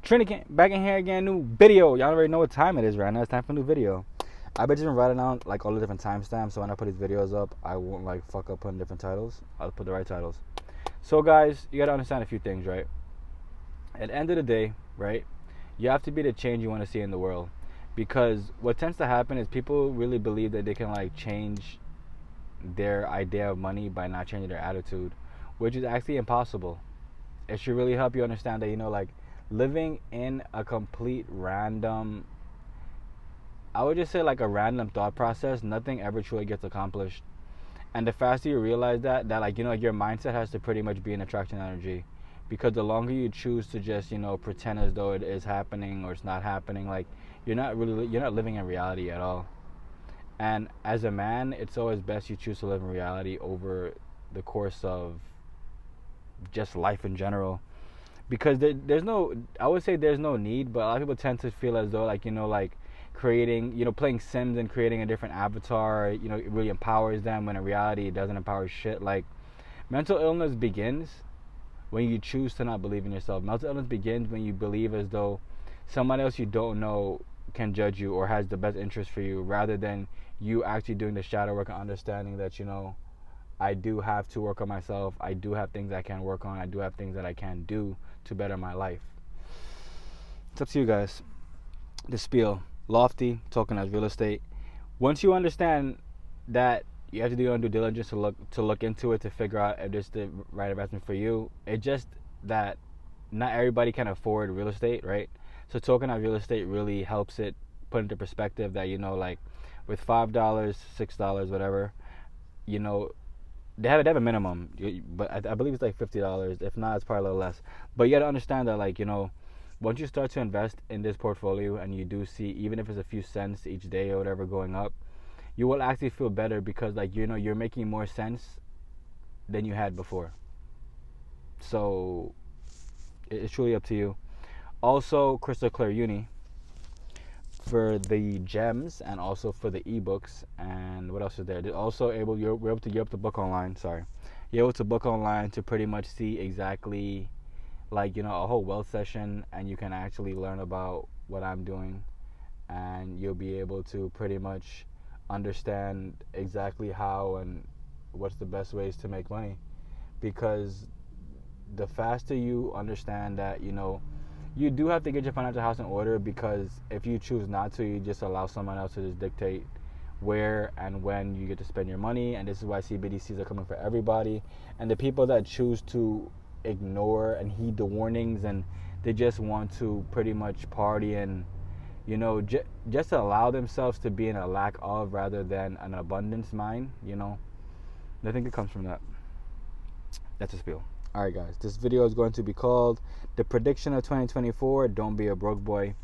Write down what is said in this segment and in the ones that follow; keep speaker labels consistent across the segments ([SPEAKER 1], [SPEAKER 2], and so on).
[SPEAKER 1] TRINIKEN back in here again, new video. Y'all already know what time it is right now. It's time for a new video. I've been just writing down like all the different timestamps, so when I put these videos up, I won't like fuck up putting different titles. I'll put the right titles. So guys, you gotta understand a few things, right? At the end of the day, right, you have to be the change you want to see in the world. Because what tends to happen is people really believe that they can like change their idea of money by not changing their attitude, which is actually impossible. It should really help you understand that, like living in a complete random, I would just say like a random thought process, nothing ever truly gets accomplished. And the faster you realize that like, your mindset has to pretty much be an attraction energy. Because the longer you choose to just, pretend as though it is happening or it's not happening, like you're not living in reality at all. And as a man, it's always best you choose to live in reality over the course of just life in general. Because there's no, I would say there's no need, but a lot of people tend to feel as though like, like creating, playing Sims and creating a different avatar, it really empowers them, when in reality it doesn't empower shit. Like, mental illness begins when you choose to not believe in yourself. Mental illness begins when you believe as though someone else you don't know can judge you or has the best interest for you, rather than you actually doing the shadow work and understanding that, I do have to work on myself. I do have things I can work on. I do have things that I can do to better my life. It's up to you guys. The spiel, lofty, talking as real estate. Once you understand that you have to do your own due diligence to look into it, to figure out if it's the right investment for you. It's just that not everybody can afford real estate, right? So talking as real estate really helps it put into perspective that, like with $5, $6, whatever, they have a minimum, but I believe it's like $50. If not, it's probably a little less. But you got to understand that, like, once you start to invest in this portfolio and you do see, even if it's a few cents each day or whatever going up, you will actually feel better because, like, you're making more sense than you had before. So it's truly up to you. Also, Crystal Clear Uni for the gems and also for the ebooks. And what else is there? They're also you're able to book online. Sorry, you're able to book online to pretty much see exactly, like, a whole wealth session, and you can actually learn about what I'm doing, and you'll be able to pretty much understand exactly how and what's the best ways to make money. Because the faster you understand that, you do have to get your financial house in order, because if you choose not to, you just allow someone else to just dictate where and when you get to spend your money. And this is why CBDCs are coming for everybody. And the people that choose to ignore and heed the warnings, and they just want to pretty much party and, just allow themselves to be in a lack of rather than an abundance mind, nothing good comes from that. That's a spiel. Alright guys, this video is going to be called The Prediction of 2024, Don't Be a Broke Boy.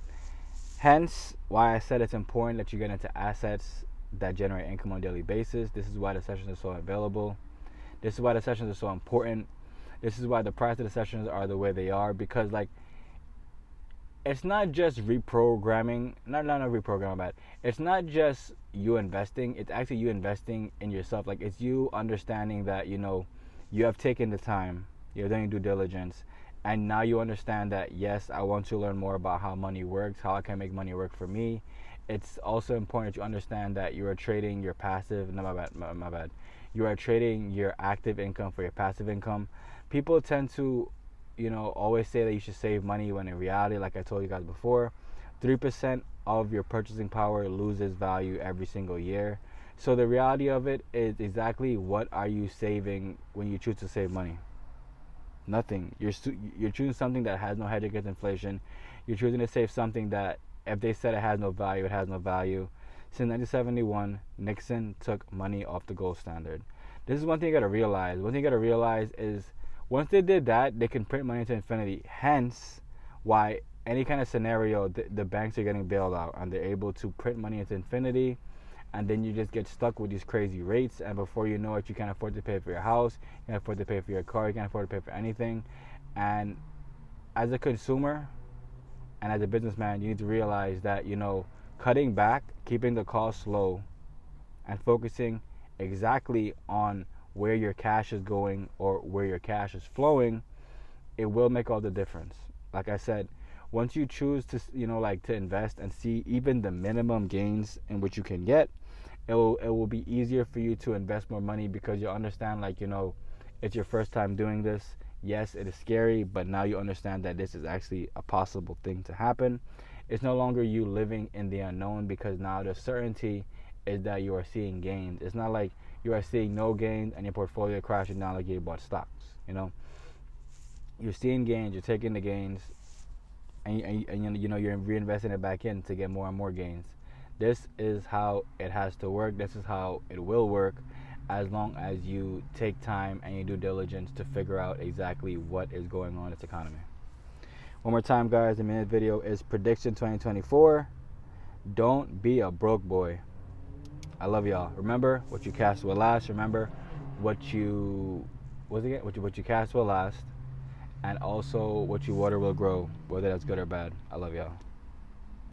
[SPEAKER 1] Hence why I said it's important that you get into assets that generate income on a daily basis. This is why the sessions are so available. This is why the sessions are so important. This is why the price of the sessions are the way they are, because, like, it's not just reprogramming, not reprogramming, but it's not just you investing, it's actually you investing in yourself. Like, it's you understanding that, you have taken the time, you're doing due diligence, and now you understand that, yes, I want to learn more about how money works, how I can make money work for me. It's also important that you understand that you are trading your passive, no, my bad. You are trading your active income for your passive income. People tend to, always say that you should save money, when in reality, like I told you guys before, 3% of your purchasing power loses value every single year. So the reality of it is exactly what are you saving when you choose to save money? Nothing. You're choosing something that has no hedge against inflation. You're choosing to save something that, if they said it has no value, it has no value. Since 1971, Nixon took money off the gold standard. This is one thing you gotta realize. One thing you gotta realize is, once they did that, they can print money to infinity. Hence, why any kind of scenario, the banks are getting bailed out, and they're able to print money into infinity. And then you just get stuck with these crazy rates, and before you know it, you can't afford to pay for your house, you can't afford to pay for your car, you can't afford to pay for anything. And as a consumer and as a businessman, you need to realize that, cutting back, keeping the costs low, and focusing exactly on where your cash is going or where your cash is flowing, it will make all the difference. Like I said, once you choose to, like to invest and see even the minimum gains in which you can get, it will be easier for you to invest more money, because you understand, like, it's your first time doing this. Yes, it is scary, but now you understand that this is actually a possible thing to happen. It's no longer you living in the unknown, because now the certainty is that you are seeing gains. It's not like you are seeing no gains and your portfolio crashing down like you bought stocks. You're seeing gains, you're taking the gains, and you're reinvesting it back in to get more and more gains. This is how it has to work. This is how it will work, as long as you take time and you do diligence to figure out exactly what is going on in this economy. One more time, guys, the minute video is prediction 2024. Don't be a broke boy. I love y'all. Remember, what you cast will last. Remember, what you cast will last, and also what you water will grow, whether that's good or bad. I love y'all.